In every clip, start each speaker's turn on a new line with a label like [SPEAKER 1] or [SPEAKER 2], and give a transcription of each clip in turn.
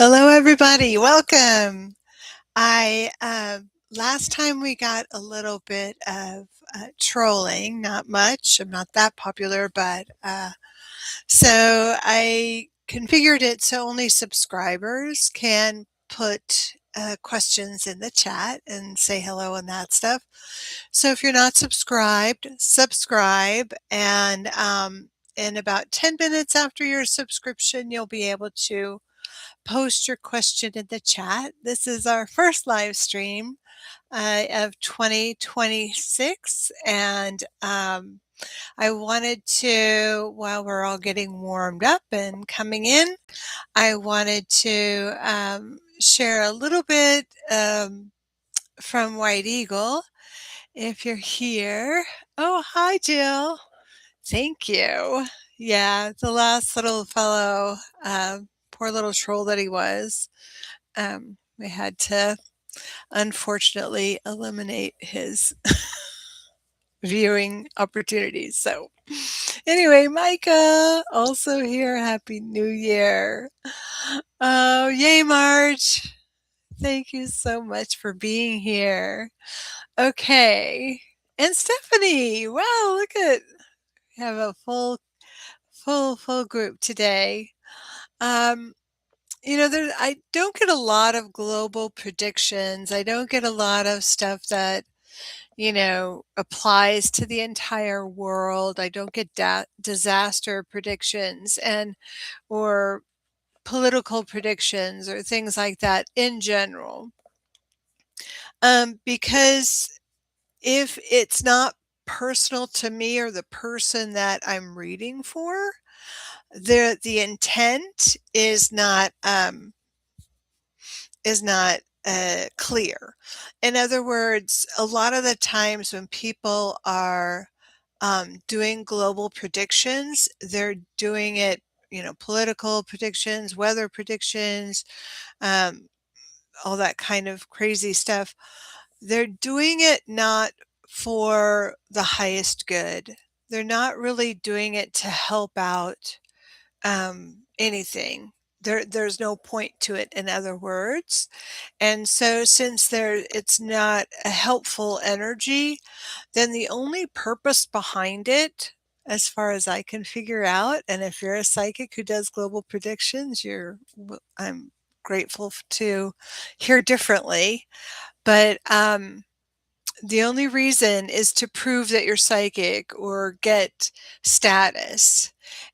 [SPEAKER 1] Hello, everybody. Welcome. I Last time we got a little bit of trolling, not much. I'm not that popular, but so I configured it so only subscribers can put questions in the chat and say hello and that stuff. So if you're not subscribed, subscribe, and in about 10 minutes after your subscription, you'll be able to post your question in the chat. This is our first live stream of 2026, and I wanted to, while we're all getting warmed up and coming in, I wanted to share a little bit from White Eagle. If you're here, oh, hi, Jill. Thank you. Yeah, the last little fellow, poor little troll that he was. We had to unfortunately eliminate his viewing opportunities. So, anyway, Micah, also here. Happy New Year. Oh, yay, Marge. Thank you so much for being here. Okay. And Stephanie. Wow, look at we have a full group today. Um, I don't get a lot of global predictions. I don't get a lot of stuff that, applies to the entire world. I don't get disaster predictions or political predictions or things like that in general. Because if it's not personal to me or the person that I'm reading for, the intent is not clear. In other words, a lot of the times when people are doing global predictions, they're doing it, political predictions, weather predictions, um, all that kind of crazy stuff. They're doing it not for the highest good. They're not really doing it to help out anything. There's no point to it, in other words. And so since it's not a helpful energy, then the only purpose behind it, as far as I can figure out, and if you're a psychic who does global predictions, I'm grateful to hear differently. But the only reason is to prove that you're psychic or get status.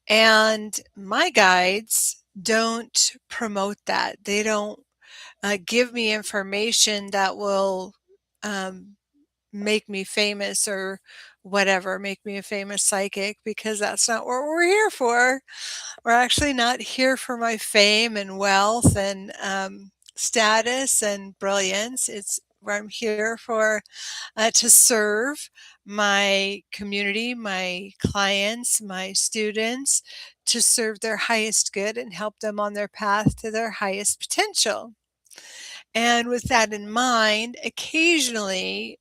[SPEAKER 1] And my guides don't promote that. They don't give me information that will um, make me famous or whatever, make me a famous psychic, because that's not what we're here for. We're actually not here for my fame and wealth and status and brilliance. It's where I'm here for to serve my community, my clients, my students, to serve their highest good and help them on their path to their highest potential. And with that in mind, occasionally,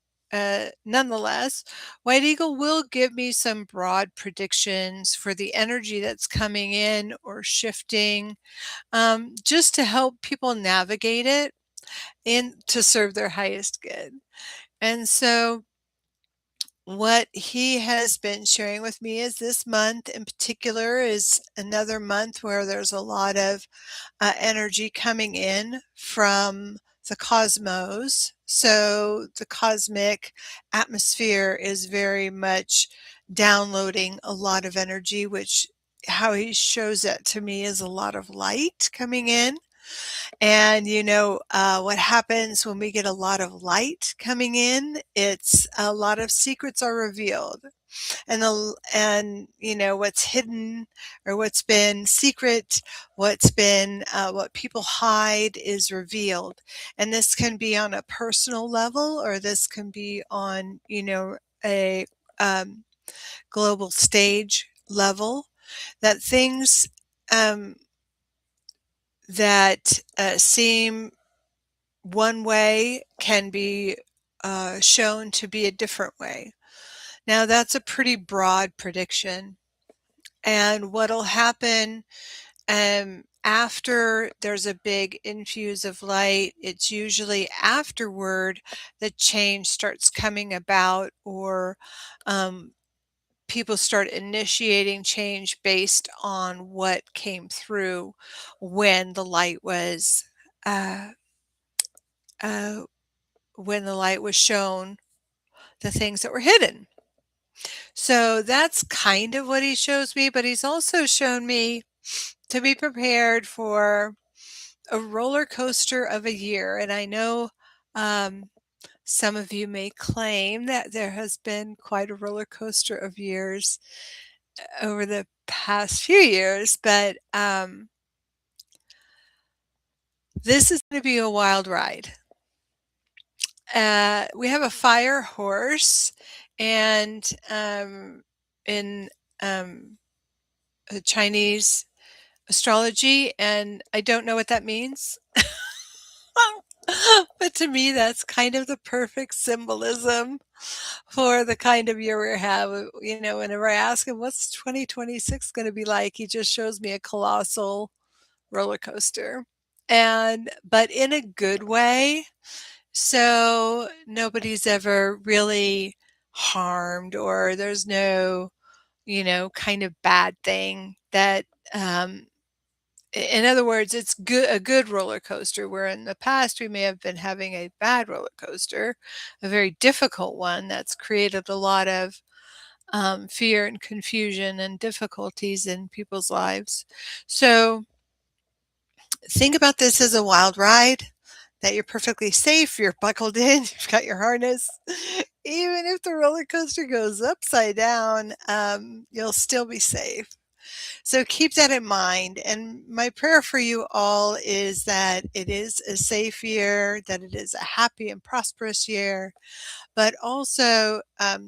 [SPEAKER 1] nonetheless, White Eagle will give me some broad predictions for the energy that's coming in or shifting, just to help people navigate it and to serve their highest good. And so, what he has been sharing with me is this month in particular is another month where there's a lot of energy coming in from the cosmos. So the cosmic atmosphere is very much downloading a lot of energy, which how he shows that to me is a lot of light coming in. And what happens when we get a lot of light coming in? It's a lot of secrets are revealed, and what's hidden or what's been secret, what people hide is revealed. And this can be on a personal level, or this can be on a um, global stage level. That things um, that seem one way can be shown to be a different way. Now, that's a pretty broad prediction. And what'll happen after there's a big infuse of light, it's usually afterward that change starts coming about, or um, people start initiating change based on what came through when the light was uh, uh, when the light was shown, the things that were hidden. So that's kind of what he shows me, but he's also shown me to be prepared for a roller coaster of a year. And I know um, some of you may claim that there has been quite a roller coaster of years over the past few years, but this is going to be a wild ride. We have a fire horse, and in um, Chinese astrology, and I don't know what that means. But to me, that's kind of the perfect symbolism for the kind of year we have. You know, whenever I ask him, what's 2026 going to be like? He just shows me a colossal roller coaster. But in a good way. So nobody's ever really harmed, or there's no, kind of bad thing that, um, in other words, it's a good roller coaster, where in the past we may have been having a bad roller coaster, a very difficult one that's created a lot of fear and confusion and difficulties in people's lives. So think about this as a wild ride, that you're perfectly safe, you're buckled in, you've got your harness. Even if the roller coaster goes upside down, you'll still be safe. So keep that in mind. And my prayer for you all is that it is a safe year, that it is a happy and prosperous year, but also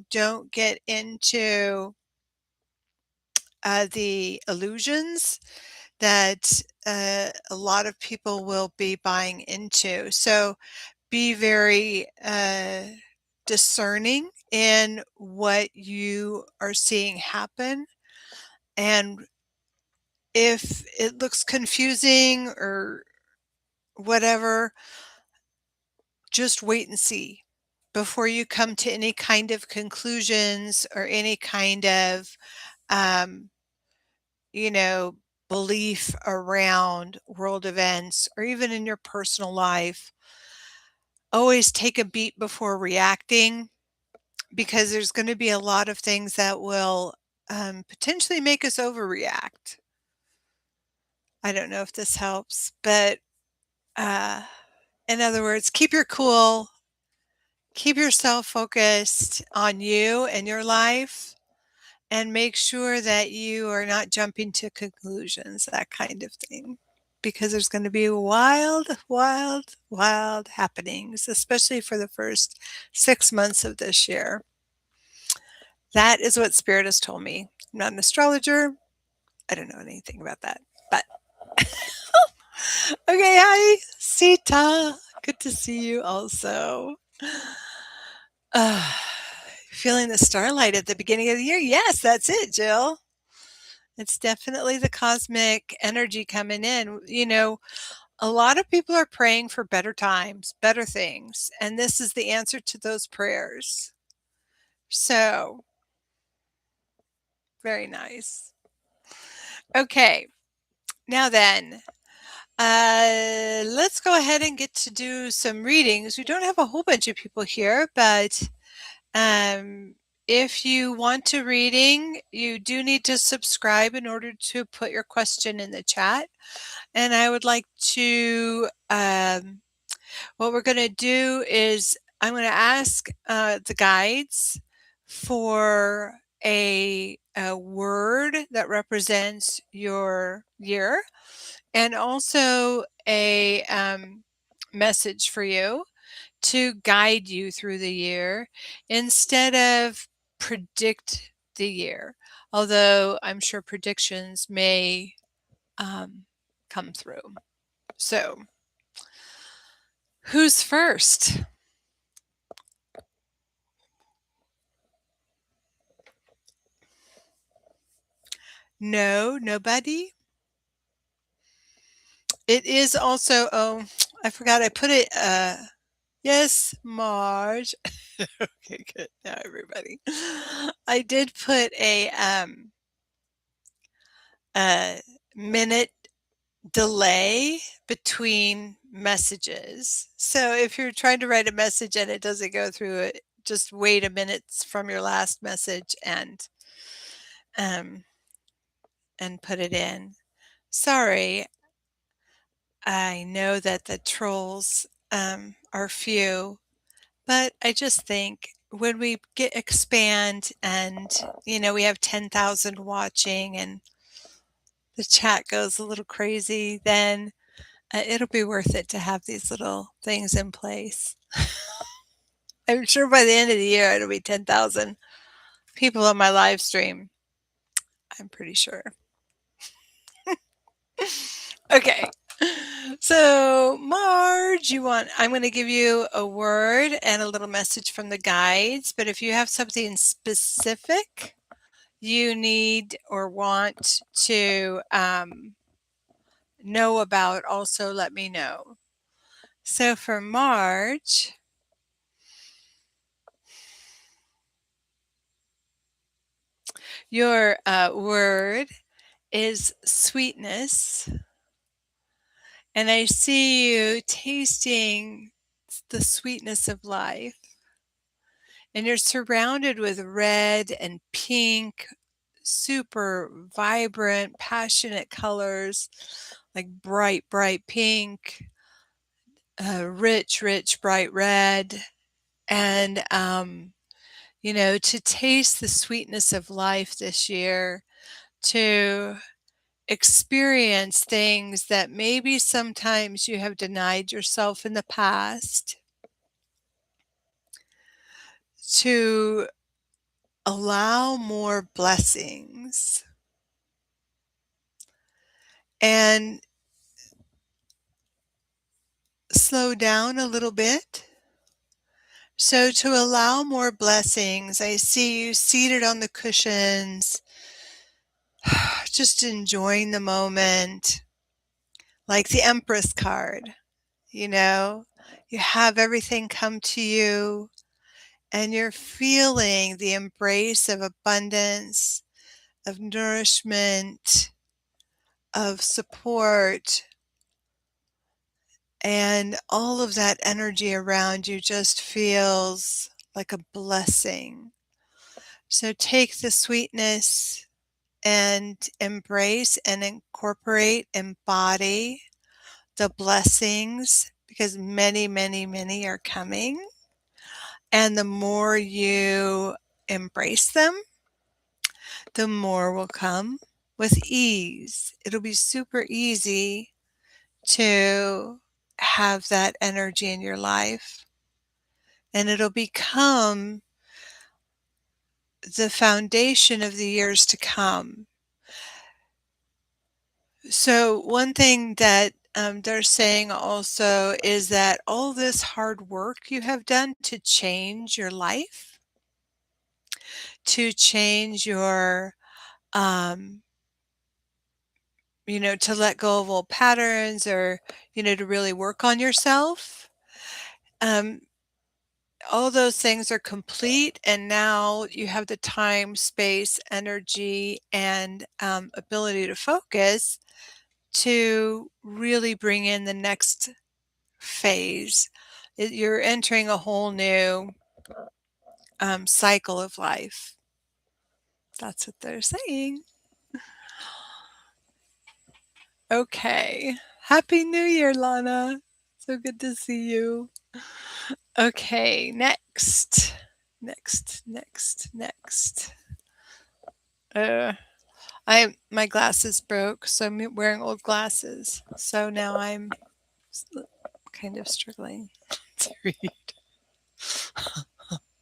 [SPEAKER 1] don't get into the illusions that a lot of people will be buying into. So be very discerning in what you are seeing happen. And if it looks confusing or whatever, just wait and see before you come to any kind of conclusions or any kind of, um, you know, belief around world events or even in your personal life. Always take a beat before reacting, because there's going to be a lot of things that will potentially make us overreact. I don't know if this helps, but uh, in other words, keep your cool, keep yourself focused on you and your life, and make sure that you are not jumping to conclusions, that kind of thing. Because there's going to be wild, wild, wild happenings, especially for the first 6 months of this year. That is what Spirit has told me. I'm not an astrologer. I don't know anything about that. But okay, hi, Sita. Good to see you also. Uh, feeling the starlight at the beginning of the year? Yes, that's it, Jill. It's definitely the cosmic energy coming in. A lot of people are praying for better times, better things, and this is the answer to those prayers. So, very nice. Okay, now then, let's go ahead and get to do some readings. We don't have a whole bunch of people here, but um, if you want a reading, you do need to subscribe in order to put your question in the chat. And I would like to, what we're going to do is I'm going to ask the guides for a word that represents your year, and also a message for you to guide you through the year instead of predict the year. Although I'm sure predictions may come through. So, who's first? No, nobody? It is also, oh, I forgot I put it, yes, Marge. Okay, good. Now everybody. I did put a minute delay between messages. So if you're trying to write a message and it doesn't go through it, just wait a minute from your last message um and put it in. Sorry, I know that the trolls are few, but I just think when we get expand and we have 10,000 watching and the chat goes a little crazy, then it'll be worth it to have these little things in place. I'm sure by the end of the year it'll be 10,000 people on my live stream. I'm pretty sure. Okay. So, Marge, I'm going to give you a word and a little message from the guides, but if you have something specific you need or want to know about, also let me know. So for Marge, your word is sweetness. And I see you tasting the sweetness of life. And you're surrounded with red and pink, super vibrant, passionate colors, like bright, bright pink, rich, rich, bright red. And, to taste the sweetness of life this year, to experience things that maybe sometimes you have denied yourself in the past, to allow more blessings and slow down a little bit. So, to allow more blessings, I see you seated on the cushions, just enjoying the moment, like the Empress card. You have everything come to you, and you're feeling the embrace of abundance, of nourishment, of support, and all of that energy around you just feels like a blessing. So take the sweetness and embrace and incorporate, embody the blessings, because many, many, many are coming. And the more you embrace them, the more will come with ease. It'll be super easy to have that energy in your life, and it'll become the foundation of the years to come. So, one thing that they're saying also is that all this hard work you have done to change your life, to change your, um, to let go of old patterns, or, to really work on yourself. Um, all those things are complete, and now you have the time, space, energy, and ability to focus to really bring in the next phase. You're entering a whole new cycle of life. That's what they're saying. Okay. Happy New Year, Lana. So good to see you. Okay, next. Next. Uh, my glasses broke, so I'm wearing old glasses. So now I'm kind of struggling to read.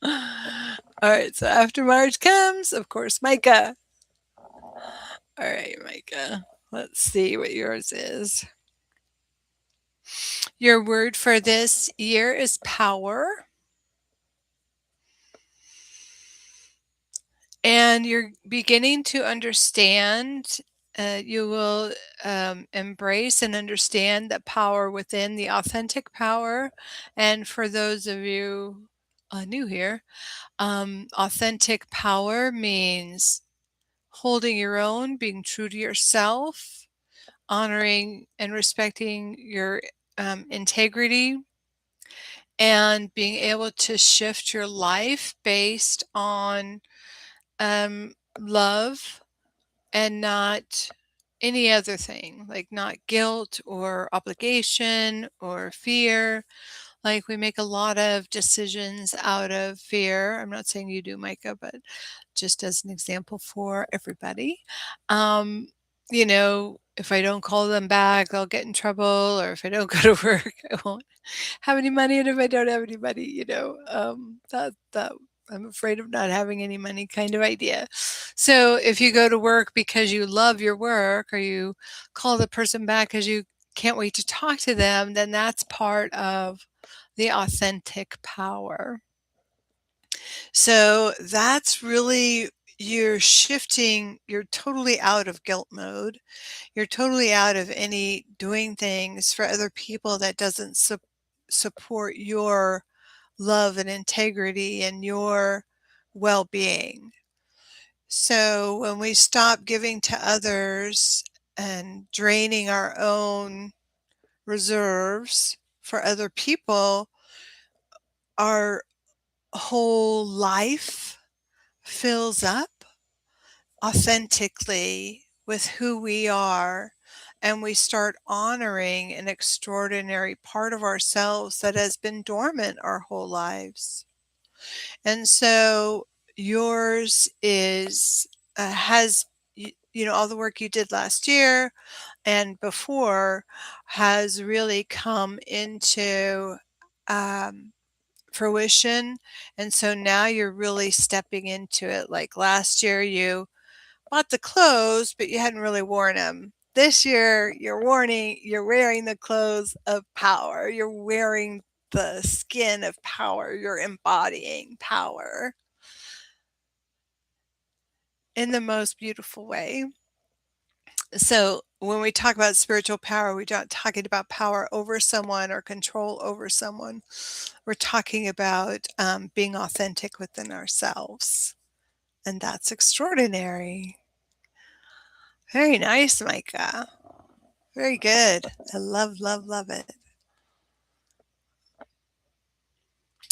[SPEAKER 1] All right, so after Marge comes, of course, Micah. All right, Micah. Let's see what yours is. Your word for this year is power. And you're beginning to understand You will embrace and understand the power within the authentic power. And for those of you new here, authentic power means holding your own, being true to yourself, honoring and respecting your integrity, and being able to shift your life based on love and not any other thing, like not guilt or obligation or fear. Like we make a lot of decisions out of fear. I'm not saying you do, Micah, but just as an example for everybody. Um, if I don't call them back, I'll get in trouble, or if I don't go to work, I won't have any money, and if I don't have any money, that I'm afraid of not having any money kind of idea. So if you go to work because you love your work, or you call the person back because you can't wait to talk to them, then that's part of the authentic power. So that's really, you're shifting, you're totally out of guilt mode. You're totally out of any doing things for other people that doesn't support your love and integrity and your well-being. So when we stop giving to others and draining our own reserves for other people, our whole life fills up authentically with who we are, and we start honoring an extraordinary part of ourselves that has been dormant our whole lives. And so yours is has all the work you did last year and before has really come into um, fruition. And so now you're really stepping into it. Like last year you bought the clothes, but you hadn't really worn them. This year, you're wearing the clothes of power. You're wearing the skin of power. You're embodying power in the most beautiful way. So when we talk about spiritual power, we're not talking about power over someone or control over someone. We're talking about being authentic within ourselves. And that's extraordinary. Very nice, Micah. Very good. I love, love, love it.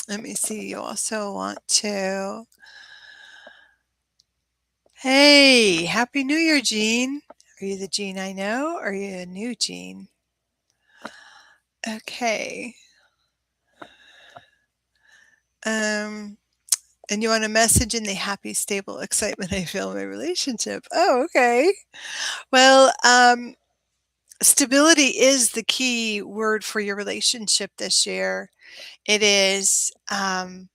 [SPEAKER 1] Let me see. You also want to. Hey, Happy New Year, Jean. Are you the Jean I know, or are you a new Jean? Okay. And you want a message in the happy, stable excitement I feel in my relationship. Oh, okay. Well, stability is the key word for your relationship this year. It is. And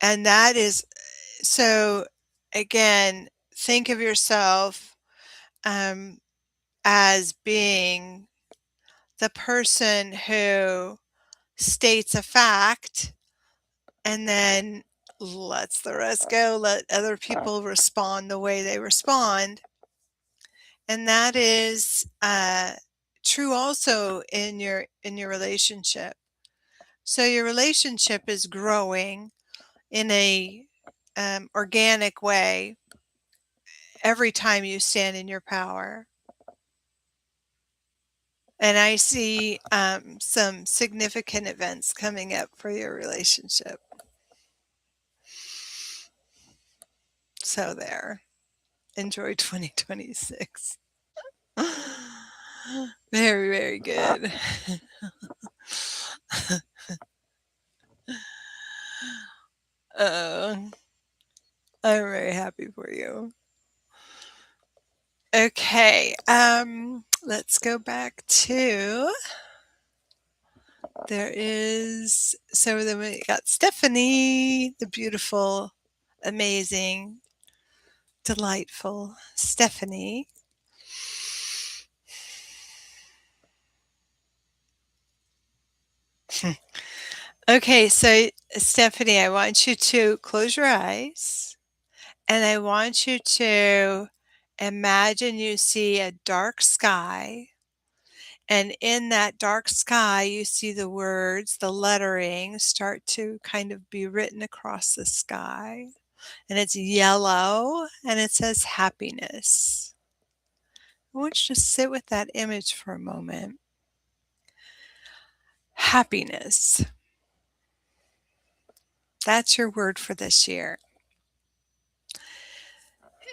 [SPEAKER 1] that is so, again, think of yourself um, as being the person who states a fact and then lets the rest go, let other people respond the way they respond. And that is true also in your relationship. So your relationship is growing in a organic way every time you stand in your power. And I see some significant events coming up for your relationship. So there. Enjoy 2026. Very, very good. I'm very happy for you. Okay, let's go back to, so then we got Stephanie, the beautiful, amazing, delightful Stephanie. Okay, so Stephanie, I want you to close your eyes And I want you to imagine you see a dark sky, and in that dark sky, you see the words, the lettering start to kind of be written across the sky. And it's yellow and it says happiness. I want you to sit with that image for a moment. Happiness. That's your word for this year.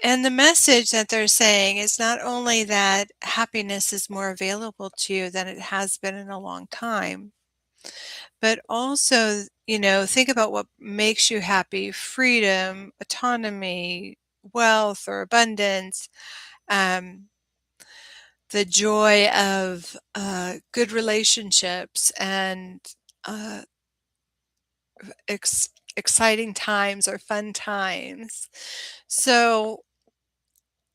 [SPEAKER 1] And the message that they're saying is not only that happiness is more available to you than it has been in a long time, but also, think about what makes you happy: freedom, autonomy, wealth or abundance, um, the joy of good relationships and uh, exciting times or fun times. So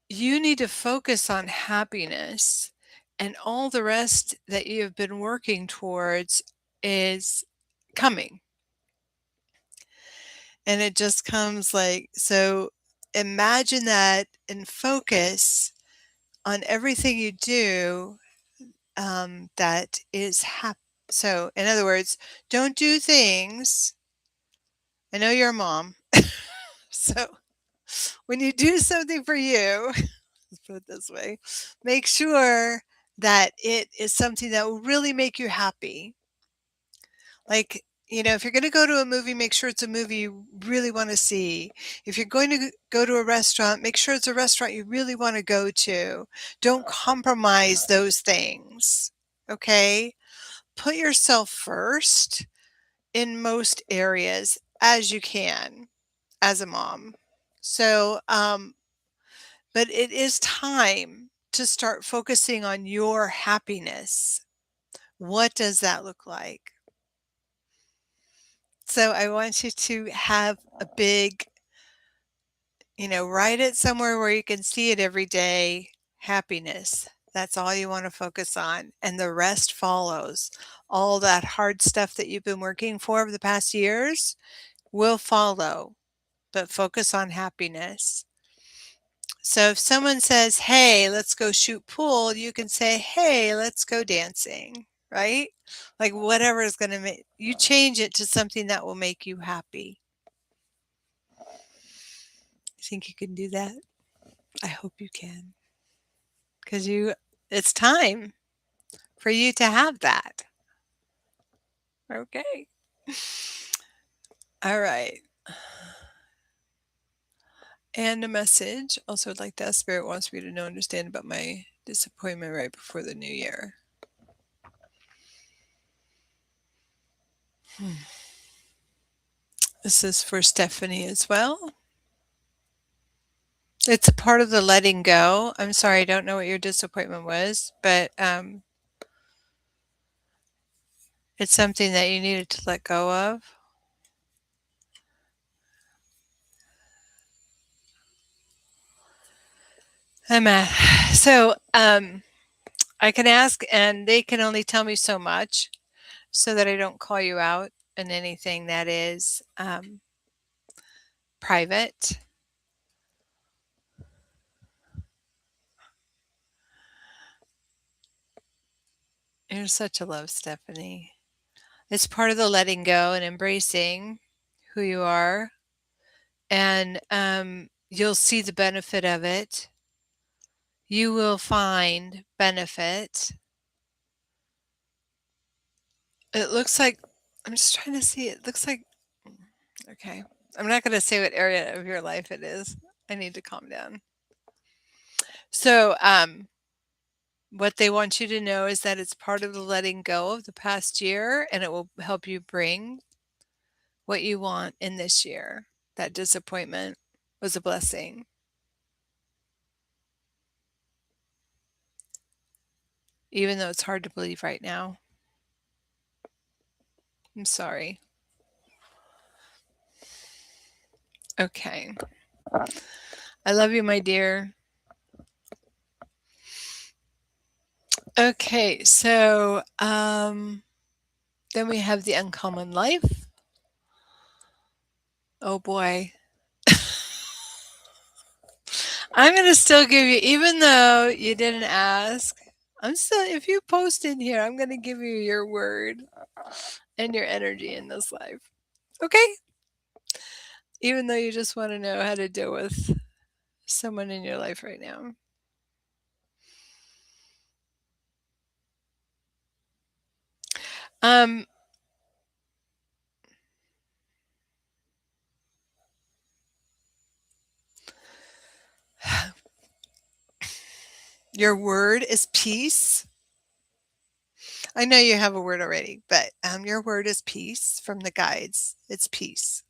[SPEAKER 1] you need to focus on happiness, and all the rest that you have been working towards is coming. And it just comes like so. Imagine that and focus on everything you do that is happy. So, in other words, don't do things. I know you're a mom. So, when you do something for you, let's put it this way, make sure that it is something that will really make you happy. Like, if you're going to go to a movie, make sure it's a movie you really want to see. If you're going to go to a restaurant, make sure it's a restaurant you really want to go to. Don't compromise those things. Okay? Put yourself first in most areas as you can as a mom. So, but it is time to start focusing on your happiness. What does that look like? So I want you to have a big, write it somewhere where you can see it every day. Happiness. That's all you want to focus on. And the rest follows. All that hard stuff that you've been working for over the past years will follow, but focus on happiness. So if someone says, hey, let's go shoot pool, you can say, hey, let's go dancing, right? Like whatever is going to make you change it to something that will make you happy. You think you can do that? I hope you can. Because it's time for you to have that. Okay. All right. And a message. Also, I'd like to ask Spirit wants me to know, understand about my disappointment right before the new year. This is for Stephanie as well. It's a part of the letting go. I'm sorry, I don't know what your disappointment was, but it's something that you needed to let go of. So I can ask, and they can only tell me so much, so that I don't call you out in anything that is private. You're such a love, Stephanie. It's part of the letting go and embracing who you are, and you'll see the benefit of it. You will find benefit. It looks like I'm just trying to see. It looks like okay. I'm not going to say what area of your life it is. I need to calm down. So, what they want you to know is that it's part of the letting go of the past year, and it will help you bring what you want in this year. That disappointment was a blessing, even though it's hard to believe right now. I'm sorry. Okay. I love you, my dear. Okay, so then we have the uncommon life. Oh boy. I'm gonna still give you, even though you didn't ask, I'm still, if you post in here, I'm gonna give you your word and your energy in this life. Okay? Even though you just want to know how to deal with someone in your life right now. Um, your word is peace. I know you have a word already, but your word is peace from the guides. It's peace.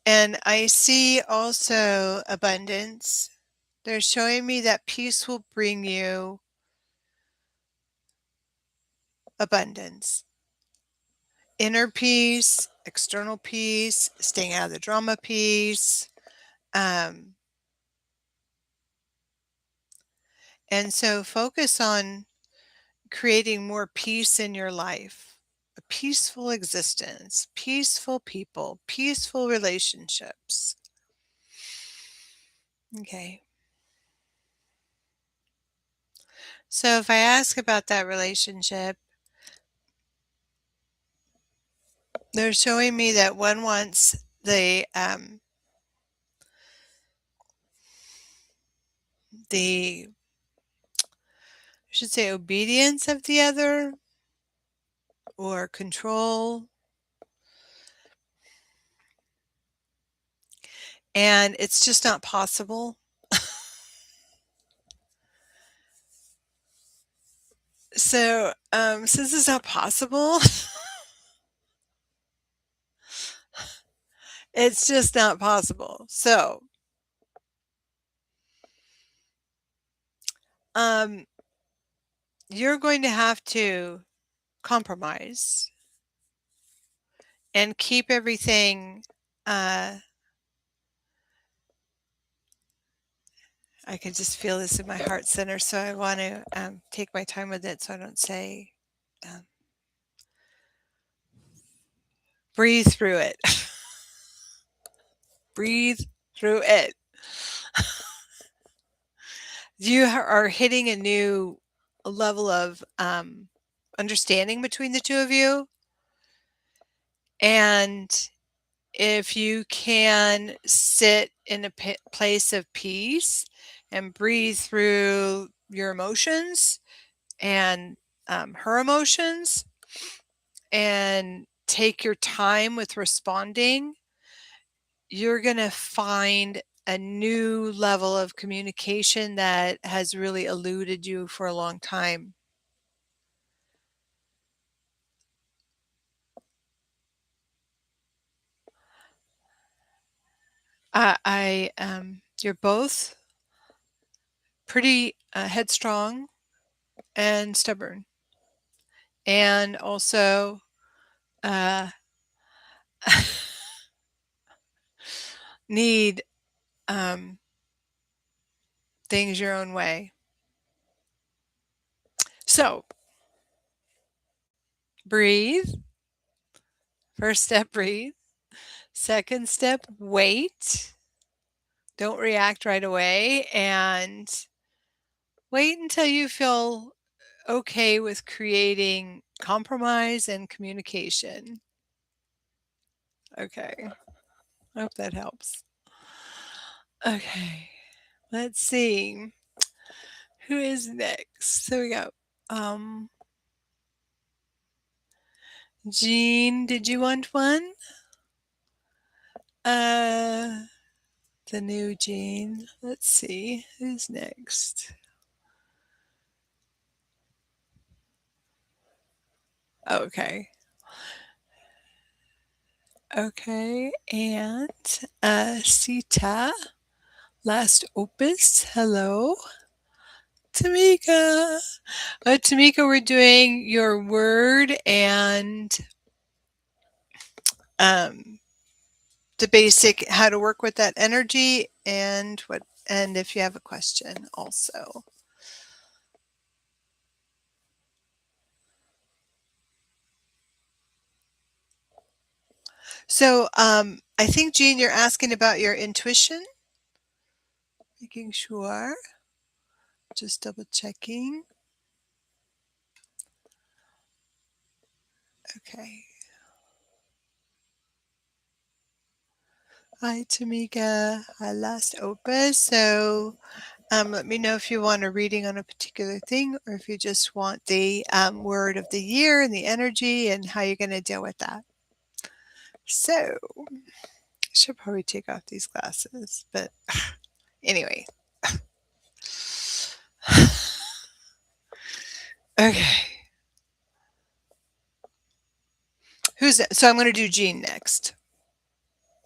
[SPEAKER 1] And I see also abundance. They're showing me that peace will bring you abundance. Inner peace, external peace, staying out of the drama peace. Um, and so focus on creating more peace in your life, a peaceful existence, peaceful people, peaceful relationships. Okay. So if I ask about that relationship, they're showing me that one wants the I should say obedience of the other or control. And it's just not possible. So since it's not possible, it's just not possible. So um, you're going to have to compromise and keep everything. I can just feel this in my heart center, so I want to take my time with it so I don't say, um, breathe through it. Breathe through it. You are hitting a new level of understanding between the two of you. And if you can sit in a place of peace and breathe through your emotions and her emotions and take your time with responding, you're going to find a new level of communication that has really eluded you for a long time. You're both pretty headstrong and stubborn, and also uh, need um, things your own way. So breathe. First step, breathe. Second step, wait. Don't react right away, and wait until you feel okay with creating compromise and communication. Okay. I hope that helps. Okay. Let's see. Who is next? So we got um Jean, did you want one? Uh the new Jean. Let's see. Who's next? Okay. Okay. And Sita, last opus. Hello. Tamika. Tamika, we're doing your word and um, the basic how to work with that energy and what, and if you have a question also. So I think, Jean, you're asking about your intuition? Making sure. Just double checking. Okay. Hi, Tamika. I lost Opus. So let me know if you want a reading on a particular thing or if you just want the word of the year and the energy and how you're going to deal with that. So I should probably take off these glasses, but anyway. Okay. Who's that? So I'm going to do Jean next,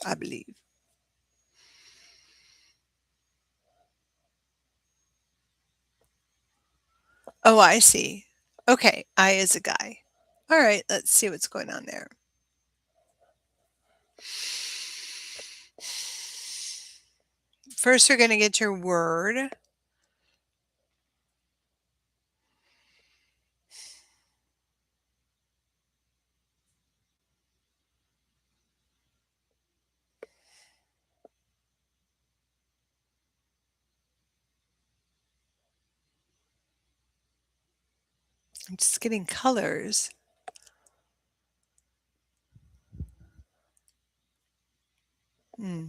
[SPEAKER 1] I believe. Oh, I see. Okay. I is a guy. All right. Let's see what's going on there. First, you're going to get your word. I'm just getting colors. Hmm.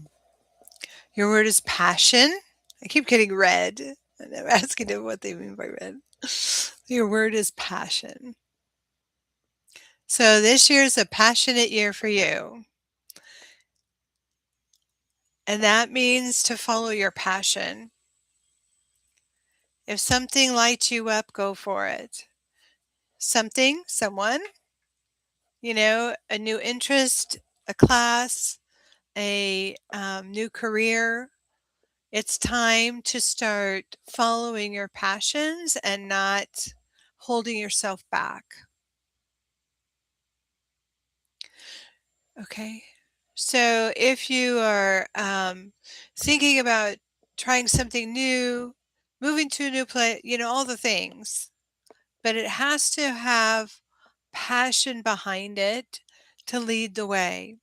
[SPEAKER 1] Your word is passion. I keep getting red, and I'm asking them what they mean by red. Your word is passion. So this year is a passionate year for you. And that means to follow your passion. If something lights you up, go for it. Something, someone, a new interest, a class, a new career. It's time to start following your passions and not holding yourself back. Okay. So if you are thinking about trying something new, moving to a new place, all the things, but it has to have passion behind it to lead the way.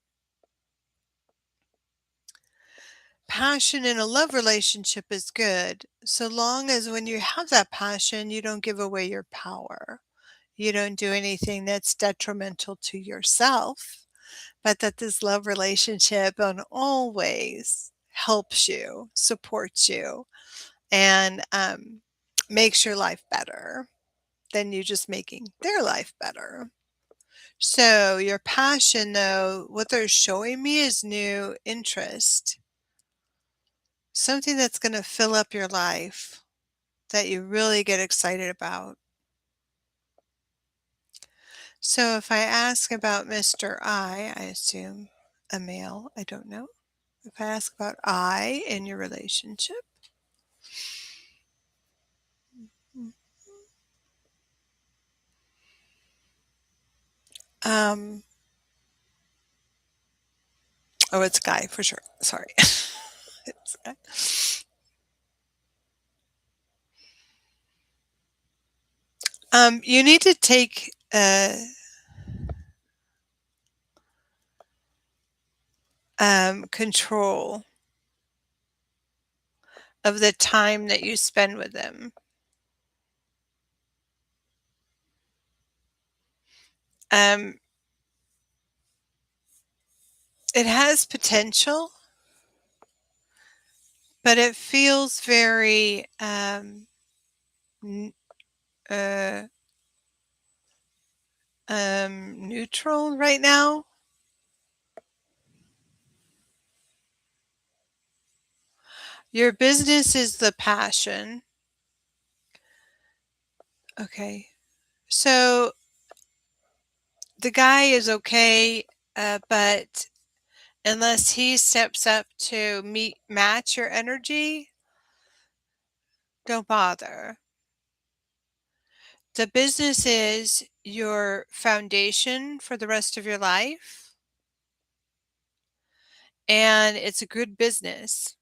[SPEAKER 1] Passion in a love relationship is good, so long as when you have that passion, you don't give away your power. You don't do anything that's detrimental to yourself, but that this love relationship in all ways helps you, supports you, and makes your life better than you just making their life better. So, your passion, though, what they're showing me is new interest, something that's going to fill up your life that you really get excited about. So, if I ask about Mr. I assume a male, I don't know. If I ask about I in your relationship, um, oh, it's a guy for sure. Sorry. It's a guy. You need to take control of the time that you spend with them. Um, it has potential, but it feels very n- uh, neutral right now. Your business is the passion. Okay. So the guy is okay, but unless he steps up to match your energy, don't bother. The business is your foundation for the rest of your life, and it's a good business.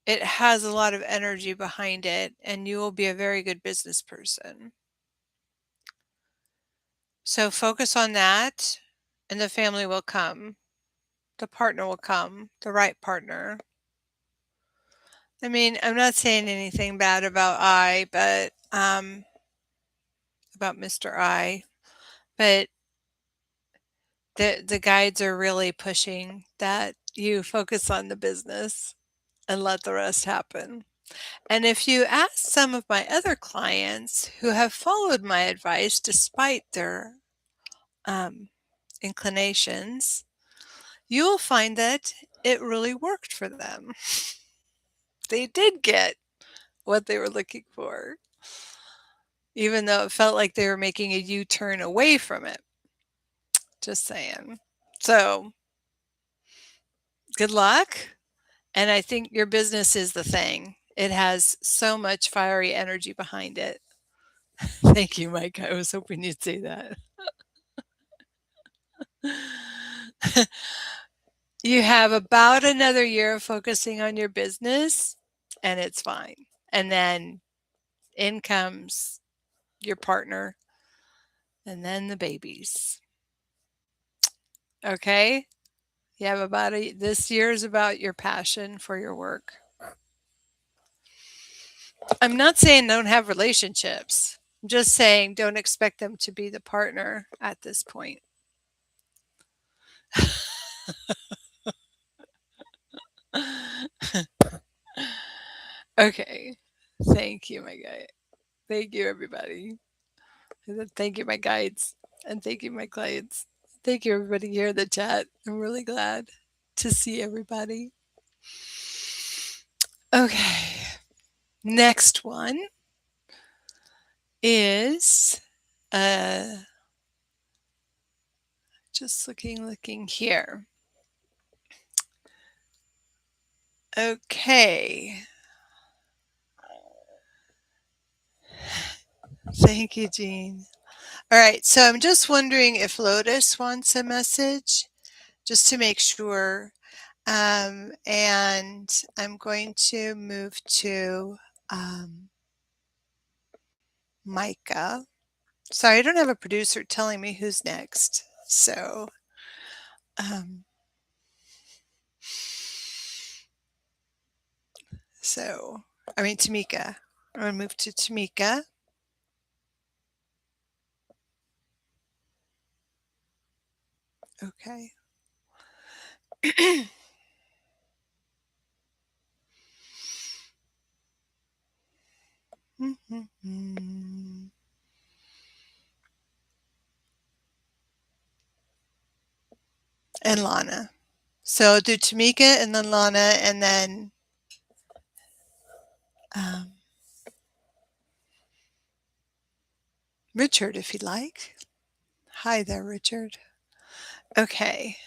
[SPEAKER 1] It has a lot of energy behind it, and you will be a very good business person. So focus on that, and the family will come. the partner will come, the right partner. I mean, I'm not saying anything bad about about Mr. I, but the guides are really pushing that you focus on the business and let the rest happen. And if you ask some of my other clients who have followed my advice despite their um, inclinations, you will find that it really worked for them. They did get what they were looking for, even though it felt like they were making a U turn away from it. Just saying. So, good luck. And I think your business is the thing. It has so much fiery energy behind it. Thank you, Mike. I was hoping you'd say that. You have about another year of focusing on your business, and it's fine. And then in comes your partner, and then the babies. Okay? You have this year is about your passion for your work. I'm not saying don't have relationships. I'm just saying don't expect them to be the partner at this point. Okay. Thank you, my guy. Thank you, everybody. Thank you, my guides. And thank you, my clients. Thank you, everybody here in the chat. I'm really glad to see everybody. Okay. Next one is just looking here. Okay. Thank you, Jean. All right, so I'm just wondering if Lotus wants a message, just to make sure. And I'm going to move to Micah. Sorry, I don't have a producer telling me who's next. So, um, Tamika. I'm going to move to Tamika. Okay. And Lana. So do Tamika and then Lana and then Richard, if you'd like. Hi there, Richard. Okay.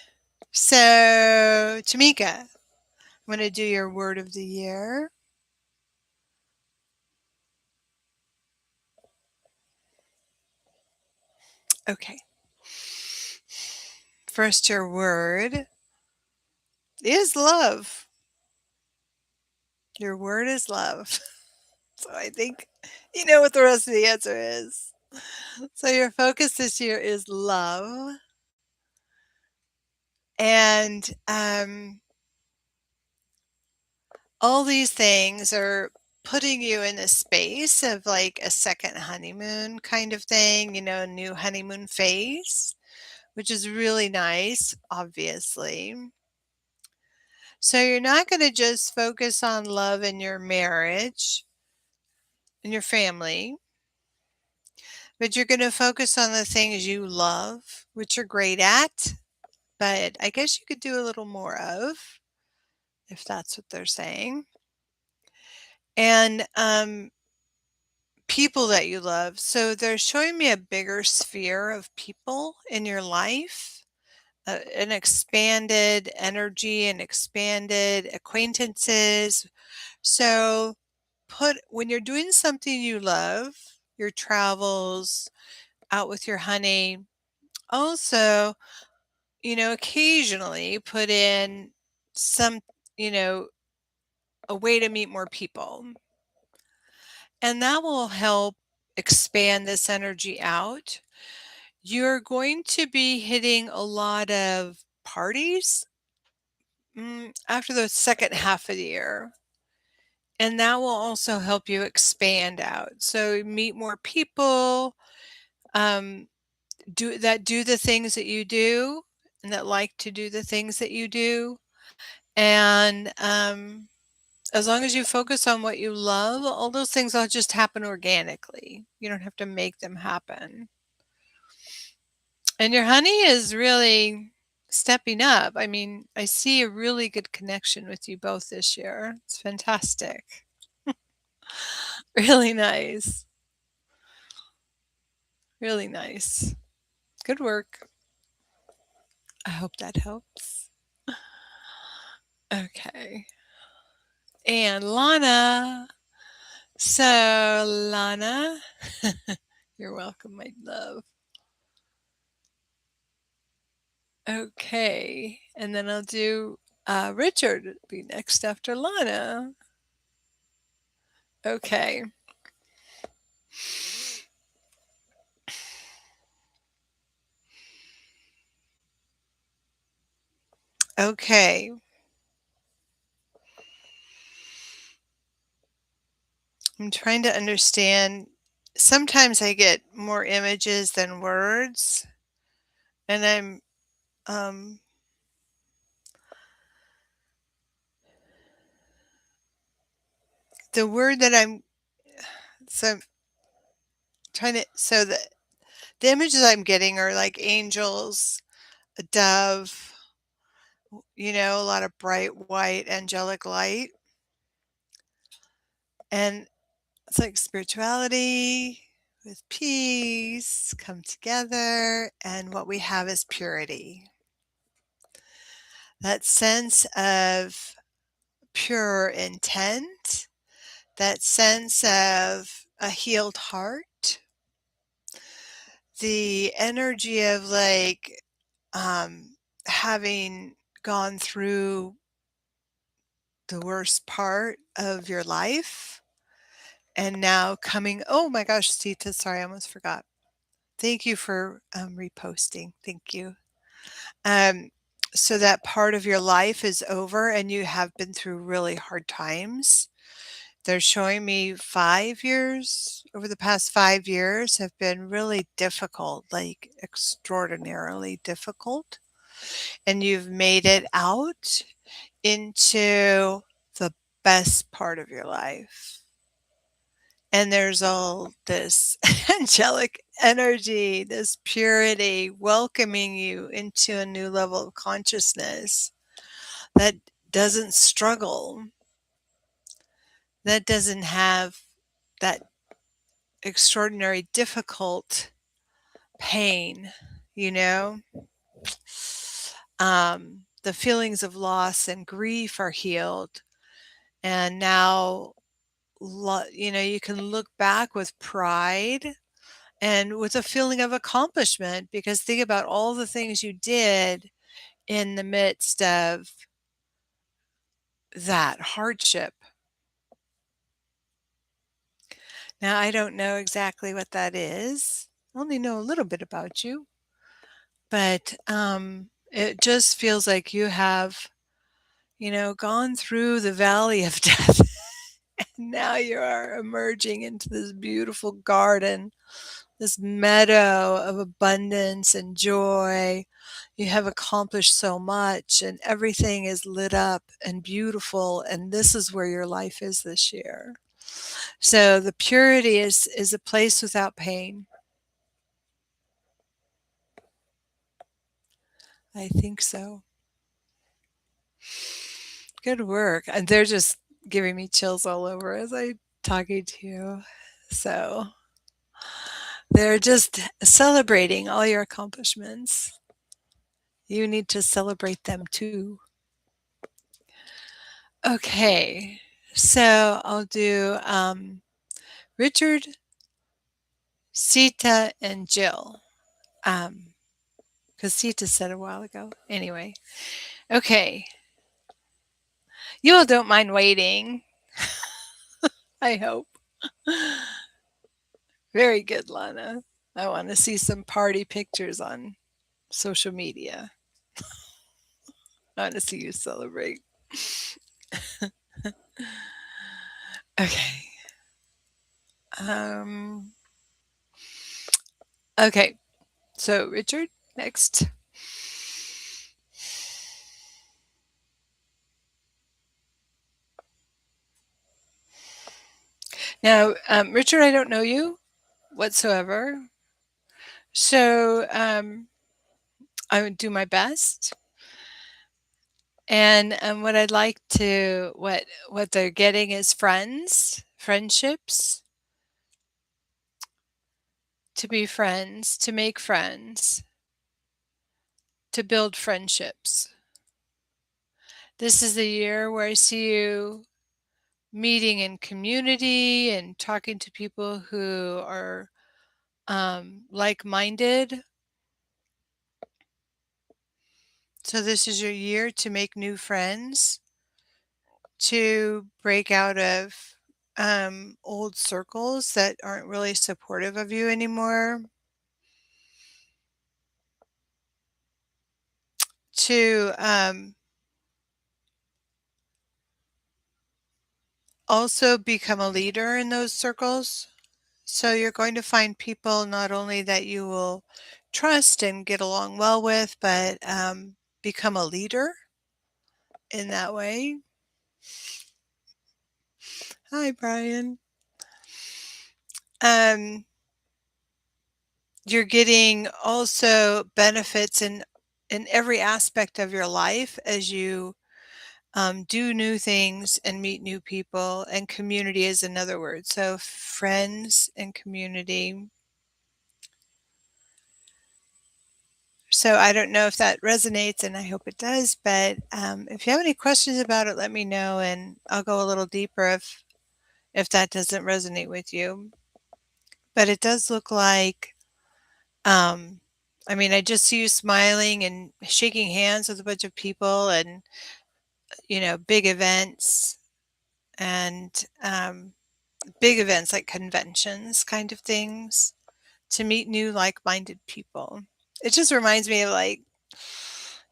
[SPEAKER 1] So, Tamika, I'm going to do your word of the year. Okay. First, your word is love. Your word is love. So I think you know what the rest of the answer is. So your focus this year is love. And all these things are putting you in a space of like a second honeymoon kind of thing, new honeymoon phase, which is really nice, obviously. So you're not going to just focus on love in your marriage and your family, but you're going to focus on the things you love, which you're great at, but I guess you could do a little more of, if that's what they're saying. And people that you love. So they're showing me a bigger sphere of people in your life, an expanded energy and expanded acquaintances. So when you're doing something you love, your travels, out with your honey, also, occasionally put in some, a way to meet more people. And that will help expand this energy out. You're going to be hitting a lot of parties after the second half of the year. And that will also help you expand out. So meet more people, um, do the things that you do and that like to do the things that you do. And as long as you focus on what you love, all those things will just happen organically. You don't have to make them happen. And your honey is really stepping up. I mean, I see a really good connection with you both this year. It's fantastic. Really nice. Really nice. Good work. I hope that helps. Okay. And Lana. So, Lana, you're welcome, my love. Okay. And then I'll do Richard be next after Lana. Okay. Okay. I'm trying to understand. Sometimes I get more images than words, and um, the word that I'm so trying to so the images I'm getting are like angels, a dove, a lot of bright white angelic light, and it's like spirituality with peace come together, and what we have is purity. That sense of pure intent, that sense of a healed heart, the energy of like having gone through the worst part of your life and now coming, oh my gosh, Sita, sorry, I almost forgot. Thank you for reposting. Thank you. Um, so that part of your life is over and you have been through really hard times. They're showing me 5 years, over the past 5 years, have been really difficult, like extraordinarily difficult. And you've made it out into the best part of your life. And there's all this angelic energy, this purity welcoming you into a new level of consciousness that doesn't struggle, that doesn't have that extraordinary difficult pain, you know? The feelings of loss and grief are healed. And now, you can look back with pride and with a feeling of accomplishment because think about all the things you did in the midst of that hardship. Now, I don't know exactly what that is. I only know a little bit about you, but it just feels like you have, gone through the valley of death. And now you are emerging into this beautiful garden, this meadow of abundance and joy. You have accomplished so much, and everything is lit up and beautiful. And this is where your life is this year. So the purity is a place without pain. I think so. Good work. And they're just giving me chills all over as I talking to you. So they're just celebrating all your accomplishments. You need to celebrate them too. Okay. So I'll do Richard, Sita, and Jill. Because Sita said a while ago. Anyway. Okay. You all don't mind waiting. I hope. Very good, Lana. I want to see some party pictures on social media. I wanna see you celebrate. Okay. Um, okay. So, Richard, next. Now, Richard, I don't know you whatsoever. So, I would do my best. And what I'd like to what they're getting is friends, friendships, to be friends, to make friends, to build friendships. This is the year where I see you meeting in community and talking to people who are like-minded. So this is your year to make new friends, to break out of old circles that aren't really supportive of you anymore, to also become a leader in those circles. So you're going to find people not only that you will trust and get along well with, but become a leader in that way. Hi, Brian. Um, you're getting also benefits in every aspect of your life as you do new things and meet new people, and community is another word. So friends and community. So I don't know if that resonates, and I hope it does, but if you have any questions about it, let me know, and I'll go a little deeper if that doesn't resonate with you. But it does look like, um, I mean, I just see you smiling and shaking hands with a bunch of people, and big events, and big events like conventions, kind of things, to meet new like-minded people. It just reminds me of, like,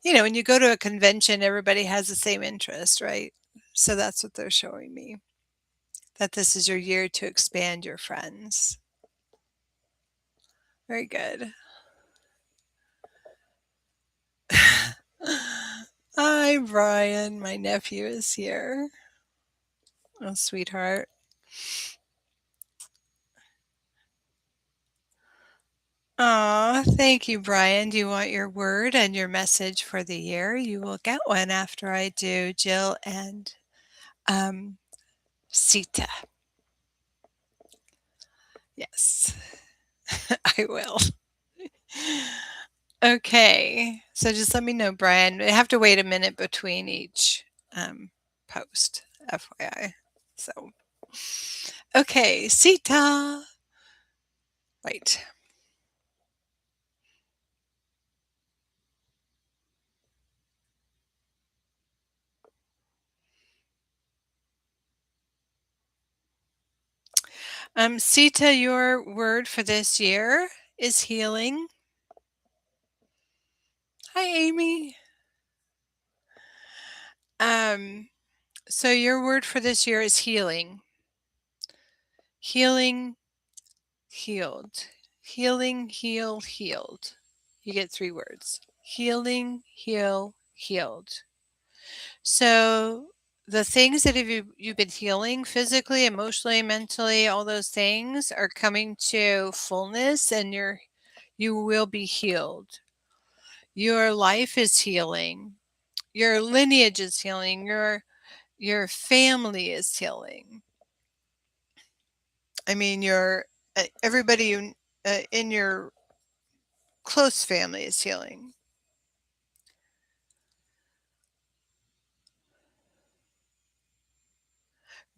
[SPEAKER 1] when you go to a convention, everybody has the same interest, right? So that's what they're showing me, that this is your year to expand your friends. Very good. Hi, Brian. My nephew is here. Oh, sweetheart. Aw, thank you, Brian. Do you want your word and your message for the year? You will get one after I do Jill and um, Sita. Yes, I will. Okay, so just let me know, Brian. I have to wait a minute between each post, FYI. So, okay, Sita. Wait. Sita, your word for this year is healing. Hi, Amy. Um, so your word for this year is healing. Healing, healed. Healing, heal, healed. You get 3 words. Healing, heal, healed. So the things that you've been healing physically, emotionally, mentally, all those things are coming to fullness, and you will be healed. Your life is healing. Your lineage is healing. Your family is healing. I mean, your everybody in your close family is healing.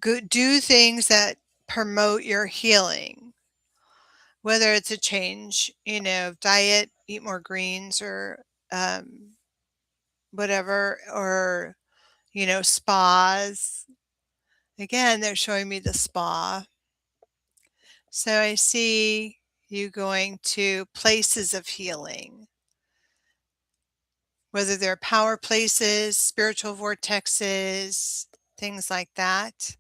[SPEAKER 1] Do things that promote your healing, whether it's a change, of diet, eat more greens, or um, whatever, or spas. Again, they're showing me the spa. So I see you going to places of healing. whether they're power places, spiritual vortexes, things like that.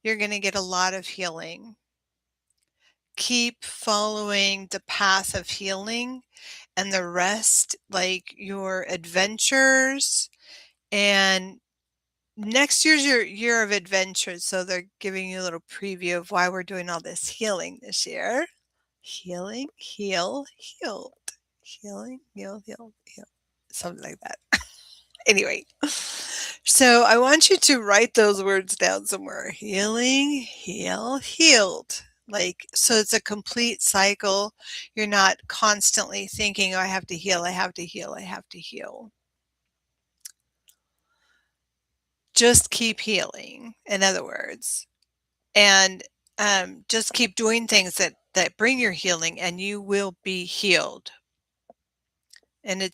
[SPEAKER 1] You're going to get a lot of healing. Keep following the path of healing, and the rest, like your adventures. And next year's your year of adventures, so they're giving you a little preview of why we're doing all this healing this year. Healing, heal, healed. Healing, heal, heal, heal. Something like that. Anyway, so I want you to write those words down somewhere. Healing, heal, healed. Like, so it's a complete cycle. You're not constantly thinking, oh, I have to heal, I have to heal, I have to heal. Just keep healing, in other words. And just keep doing things that bring your healing, and you will be healed. And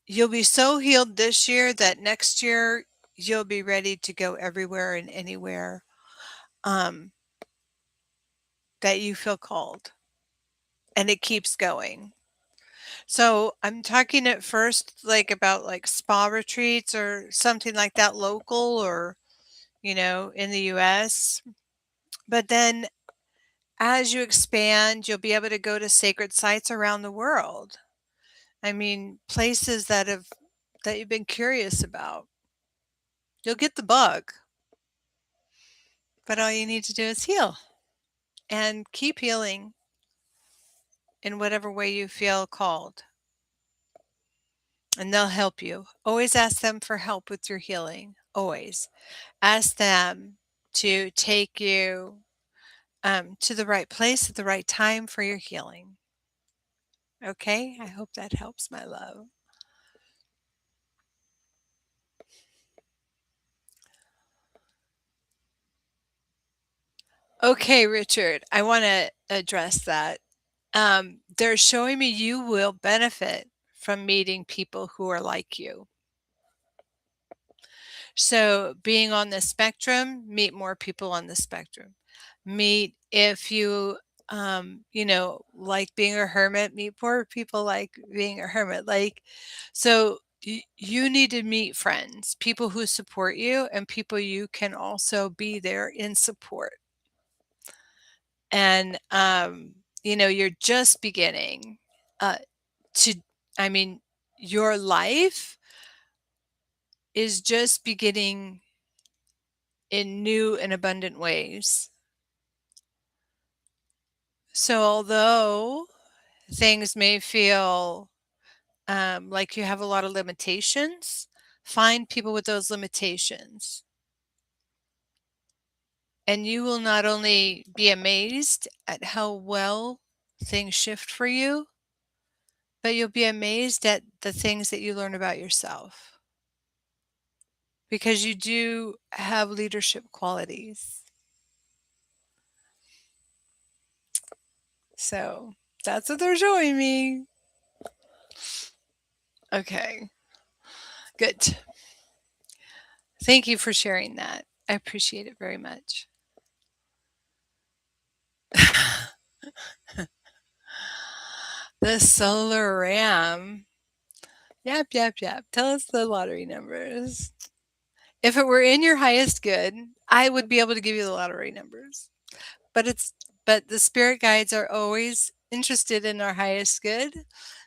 [SPEAKER 1] you'll be so healed this year that next year you'll be ready to go everywhere and anywhere um, that you feel called. And it keeps going. So I'm talking at first like about like spa retreats or something like that, local or, in the US. But then as you expand, you'll be able to go to sacred sites around the world. I mean, places that you've been curious about. You'll get the bug, but all you need to do is heal and keep healing in whatever way you feel called. And they'll help you. Always ask them for help with your healing. Always ask them to take you to the right place at the right time for your healing. Okay, I hope that helps, my love. Okay, Richard, I want to address that. They're showing me you will benefit from meeting people who are like you. So, being on the spectrum, meet more people on the spectrum. Meet if you, like being a hermit, meet more people like being a hermit. Like, so you need to meet friends, people who support you, and people you can also be there in support. And, you're just beginning to, I mean, your life is just beginning in new and abundant ways. So, although things may feel like you have a lot of limitations, find people with those limitations. And you will not only be amazed at how well things shift for you, but you'll be amazed at the things that you learn about yourself. Because you do have leadership qualities. So that's what they're showing me. Okay, good. Thank you for sharing that. I appreciate it very much. The solar ram. Yap, yap, yap. Tell us the lottery numbers. If it were in your highest good, I would be able to give you the lottery numbers. But the spirit guides are always interested in our highest good.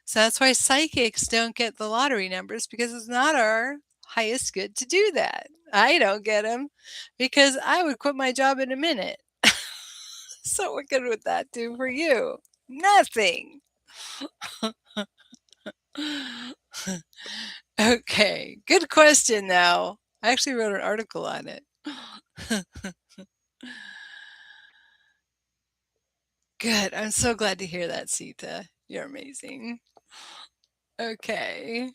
[SPEAKER 1] So that's why psychics don't get the lottery numbers, because it's not our highest good to do that. I don't get them because I would quit my job in a minute. So what good would that do for you? Nothing. Okay, good question now. I actually wrote an article on it. Good. I'm so glad to hear that, Sita. You're amazing. Okay.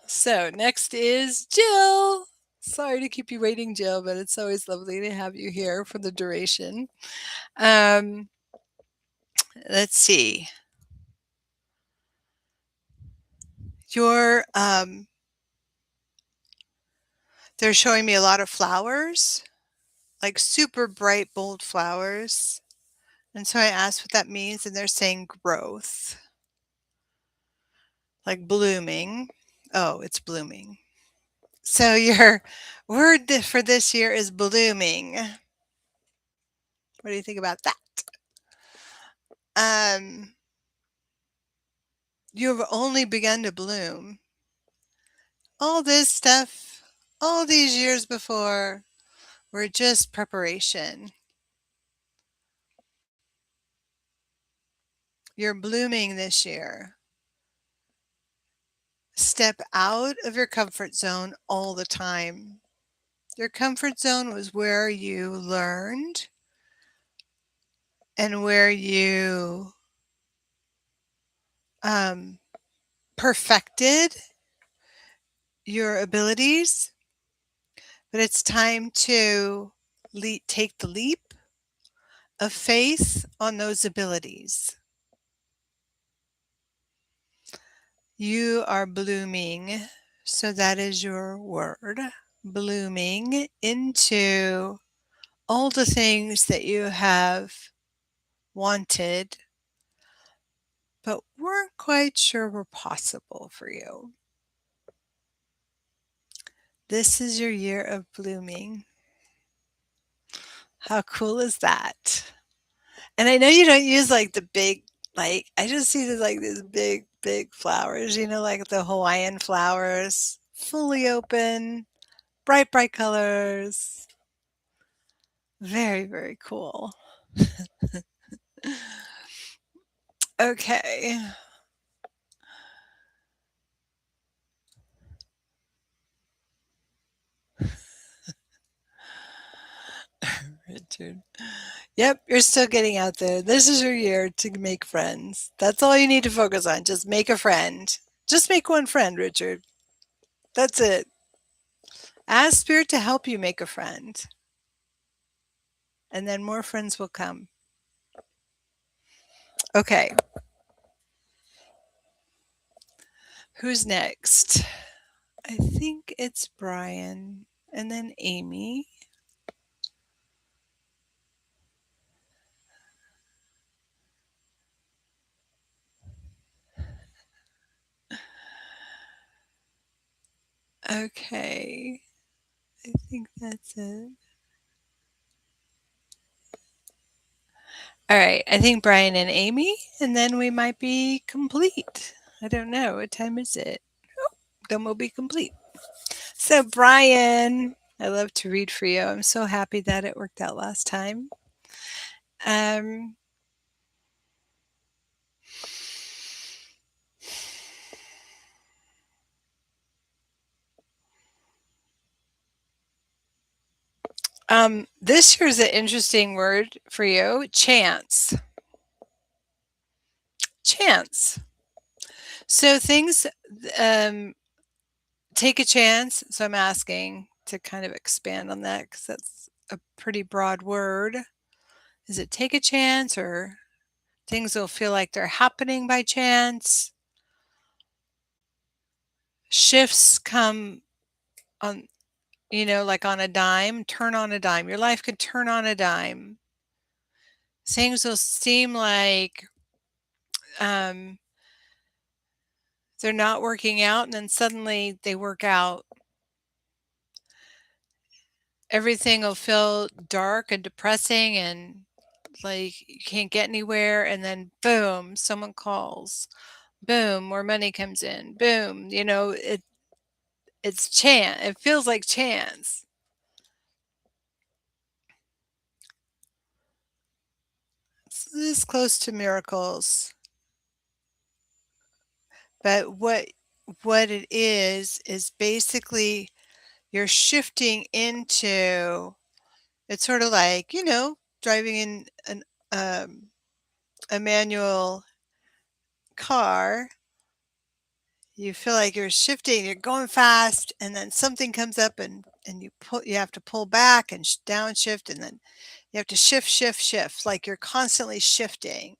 [SPEAKER 1] So next is Jill. Sorry to keep you waiting, Jill, but it's always lovely to have you here for the duration. Um, let's see. Your they're showing me a lot of flowers, like super bright, bold flowers. And so I asked what that means, and they're saying growth. like blooming. Oh, it's blooming. So your word for this year is blooming. What do you think about that? Um, you've only begun to bloom. All this stuff, all these years before, were just preparation. You're blooming this year. Step out of your comfort zone all the time. Your comfort zone was where you learned and where you um, perfected your abilities, but it's time to take the leap of faith on those abilities. You are blooming, so that is your word, blooming into all the things that you have wanted, but weren't quite sure were possible for you. This is your year of blooming. How cool is that? And I know you don't use like the big, like, I just see the, like these big, big flowers, like the Hawaiian flowers, fully open, bright, bright colors. Very, very cool. Okay. Richard. Yep, you're still getting out there. This is your year to make friends. That's all you need to focus on. Just make a friend. Just make one friend, Richard. That's it. Ask Spirit to help you make a friend, and then more friends will come. Okay, who's next? I think it's Brian, and then Amy. Okay, I think that's it. All right, I think Brian and Amy, and then we might be complete. I don't know. What time is it? Oh, then we'll be complete. So, Brian, I love to read for you. I'm so happy that it worked out last time. Um, this here's an interesting word for you, chance. Chance. So things take a chance. So I'm asking to kind of expand on that because that's a pretty broad word. Is it take a chance, or things will feel like they're happening by chance? Shifts come on, like on a dime, turn on a dime. Your life could turn on a dime. Things will seem like um, they're not working out, and then suddenly they work out. Everything will feel dark and depressing and like you can't get anywhere, and then boom, someone calls. Boom, more money comes in. Boom, it's chance. It feels like chance. It's this close to miracles. But what it is basically you're shifting into, it's sort of like, driving in a manual car. You feel like you're shifting, you're going fast, and then something comes up, and you have to pull back and downshift, and then you have to shift, shift, shift, like you're constantly shifting.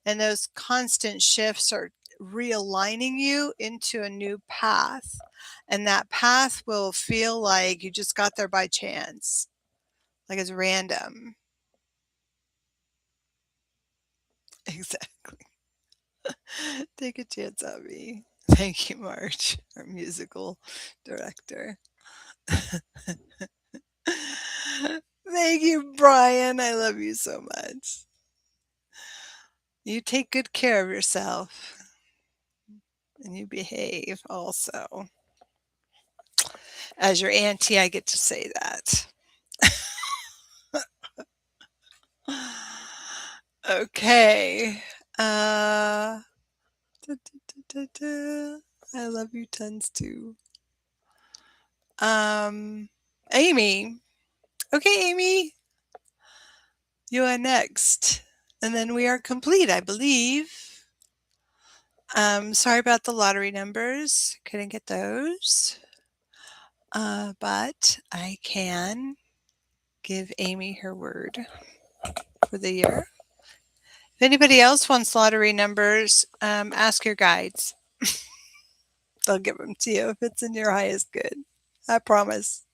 [SPEAKER 1] And those constant shifts are realigning you into a new path. And that path will feel like you just got there by chance, like it's random. Exactly. Take a chance on me. Thank you, Marge, our musical director. Thank you, Brian. I love you so much. You take good care of yourself and you behave also. As your auntie, I get to say that. Okay. Uh, da, da, da, da. I love you tons too. Um, Amy. Okay, Amy, you are next. And then we are complete, I believe. Sorry about the lottery numbers. Couldn't get those. But I can give Amy her word for the year. If anybody else wants lottery numbers, ask your guides. They'll give them to you if it's in your highest good. I promise.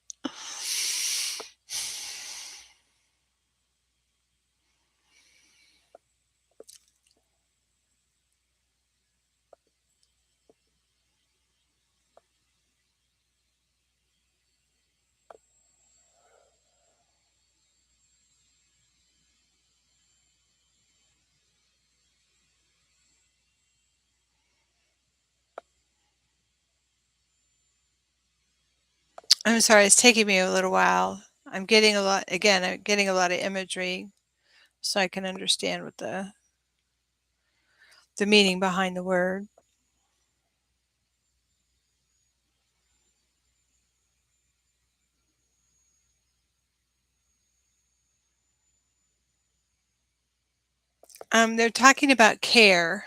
[SPEAKER 1] I'm sorry, it's taking me a little while. I'm getting a lot, again, I'm getting a lot of imagery so I can understand what the meaning behind the word. They're talking about care.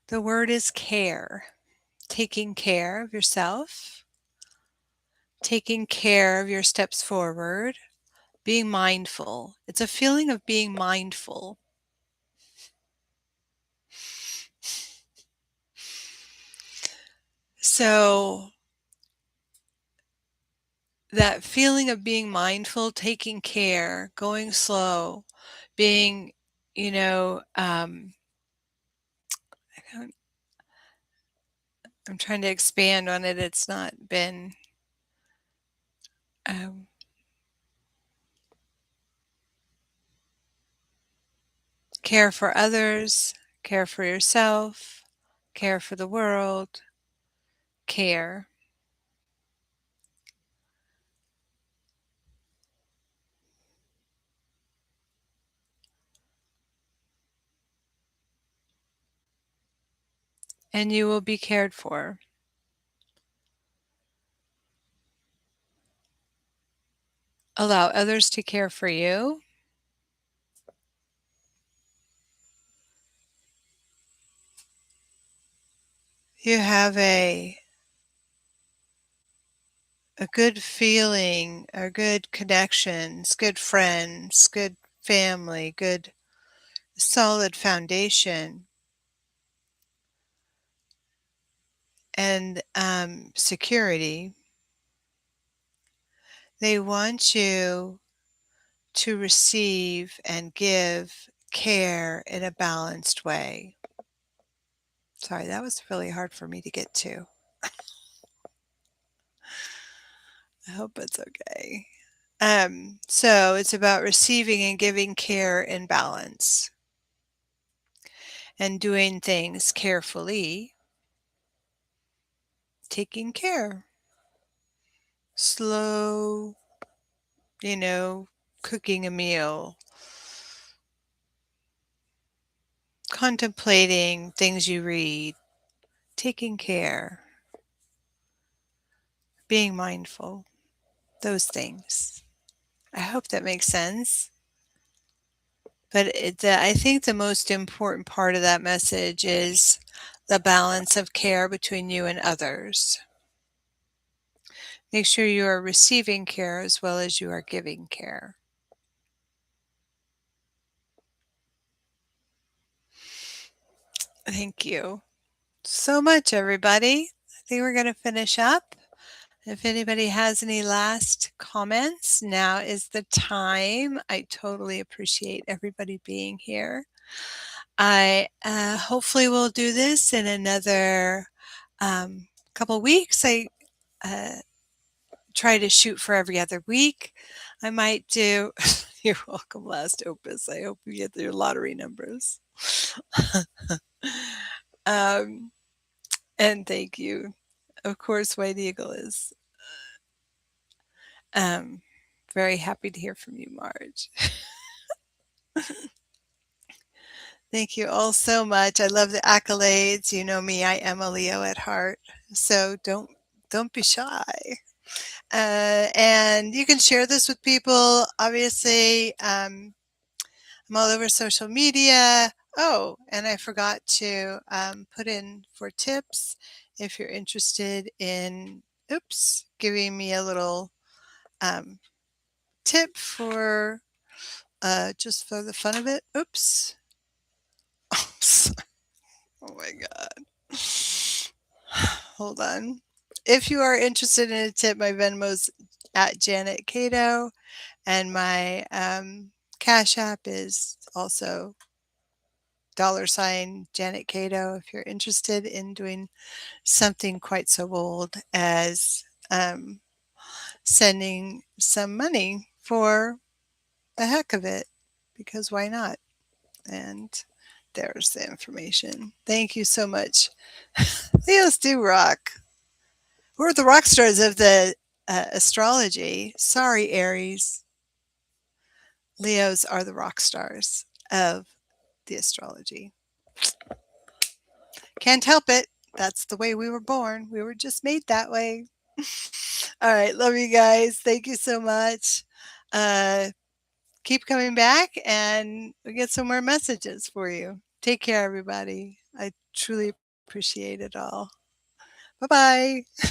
[SPEAKER 1] The word is care. Taking care of yourself, taking care of your steps forward, being mindful. It's a feeling of being mindful. So, that feeling of being mindful, taking care, going slow, being, you know, I'm trying to expand on it. It's not been um, care for others, care for yourself, care for the world, care. And you will be cared for. Allow others to care for you. You have a good feeling, or good connections, good friends, good family, good solid foundation, and security. They want you to receive and give care in a balanced way. Sorry, that was really hard for me to get to. I hope it's okay. So it's about receiving and giving care in balance and doing things carefully, taking care, slow, you know, cooking a meal, contemplating things you read, taking care, being mindful, those things. I hope that makes sense. But I think the most important part of that message is the balance of care between you and others. Make sure you are receiving care as well as you are giving care. Thank you so much, everybody. I think we're going to finish up. If anybody has any last comments, now is the time. I totally appreciate everybody being here. I hopefully will do this in another couple weeks. I uh, try to shoot for every other week. I might do. You're welcome, Last Opus. I hope you get your lottery numbers. um, and thank you. Of course, White Eagle is um, very happy to hear from you, Marge. Thank you all so much. I love the accolades. You know me, I am a Leo at heart. So don't be shy. And you can share this with people. Obviously, I'm all over social media. Oh, and I forgot to put in for tips if you're interested in, oops, giving me a little um, tip for just for the fun of it. Oops. Oh my God. Hold on. If you are interested in a tip, my Venmo's at Janet Kadow, and my Cash App is also $ Janet Kadow. If you're interested in doing something quite so bold as um, sending some money for the heck of it, because why not? And there's the information. Thank you so much. Leos do rock. We're the rock stars of the astrology. Sorry, Aries. Leos are the rock stars of the astrology. Can't help it. That's the way we were born. We were just made that way. All right. Love you guys. Thank you so much. Uh, keep coming back and we get some more messages for you. Take care, everybody. I truly appreciate it all. Bye bye.